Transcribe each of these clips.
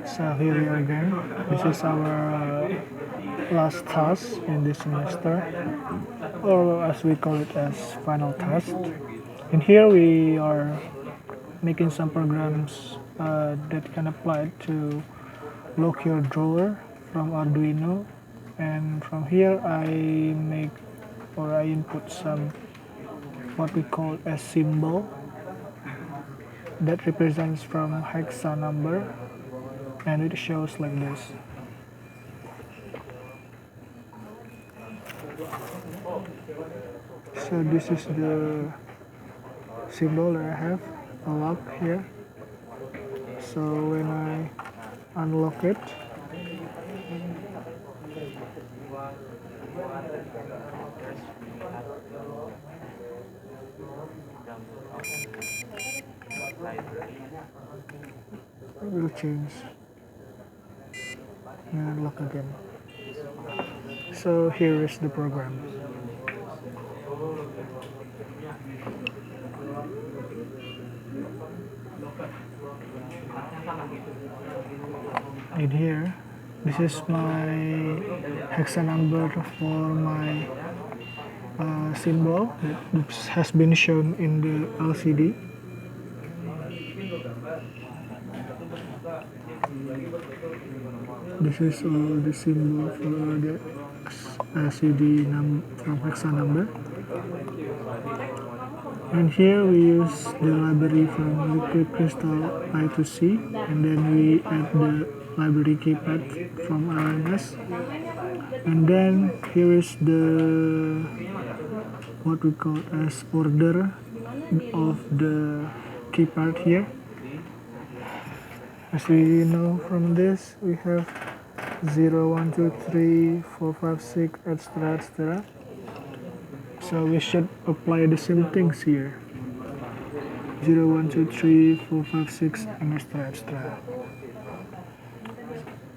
So here we are again. This is our last task in this semester, or as we call it as final task. And here we are making some programs that can apply to lock your drawer from Arduino. And from here I make or I input some what we call a symbol that represents from hexa number, and it shows like this. So this is the symbol that I have, a lock here. So when I unlock it, it will change and lock again. So here is the program. In here, this is my hexa number for my symbol that has been shown in the LCD. This is all the symbol for the LCD from hexa number. And here we use the library from Liquid Crystal I to C, and then we add the library keypad from LMS. And then here is the what we call as order of the keypad here. As we know from this, we have 0, 1, 2, 3, 4, 5, 6, etc., etc. So we should apply the same things here. 0, 1, 2, 3, 4, 5, 6, and etc., etc.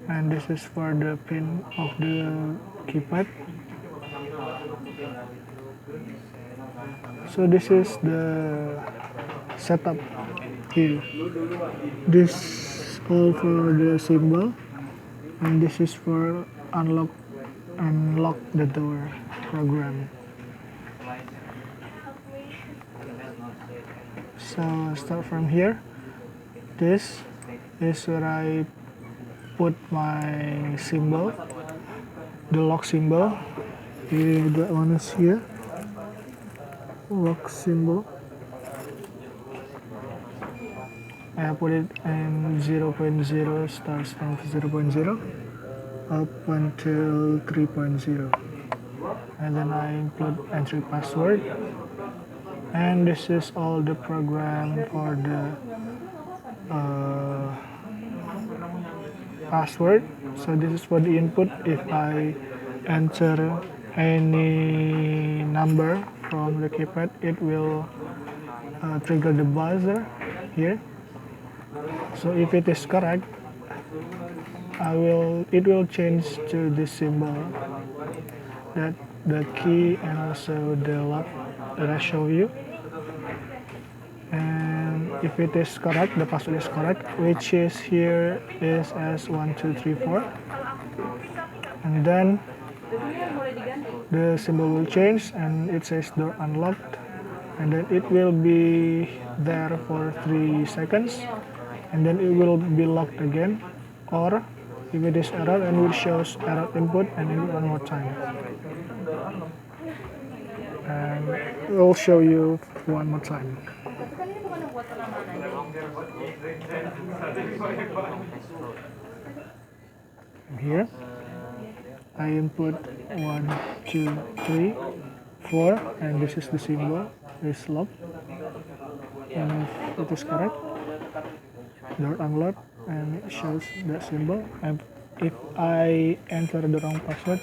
And this is for the pin of the keypad. So this is the setup here. This all for the symbol, and this is for unlock and lock the door program. So start from here. This is where I put my symbol, the lock symbol. That one is here, lock symbol. I put it in 0.0, starts from 0.0 up until 3.0, and then I include entry password. And this is all the program for the password. So this is for the input. If I enter any number from the keypad, it will trigger the buzzer here. So if it is correct, it will change to this symbol, that the key and also the lock that I show you. And if it is correct, the password is correct, which is here is as 1, 2, 3, 4. And then the symbol will change and it says door unlocked, and then it will be there for 3 seconds, and then it will be locked again. Or if it is error, and it shows error input, and then one more time. And it will show you one more time. Here I input 1, 2, 3, 4, and this is the symbol, is locked. And if it is correct, door unlocked, and it shows that symbol. And if I enter the wrong password,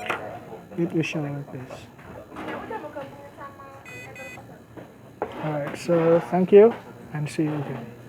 it will show like this. Alright, so thank you and see you again.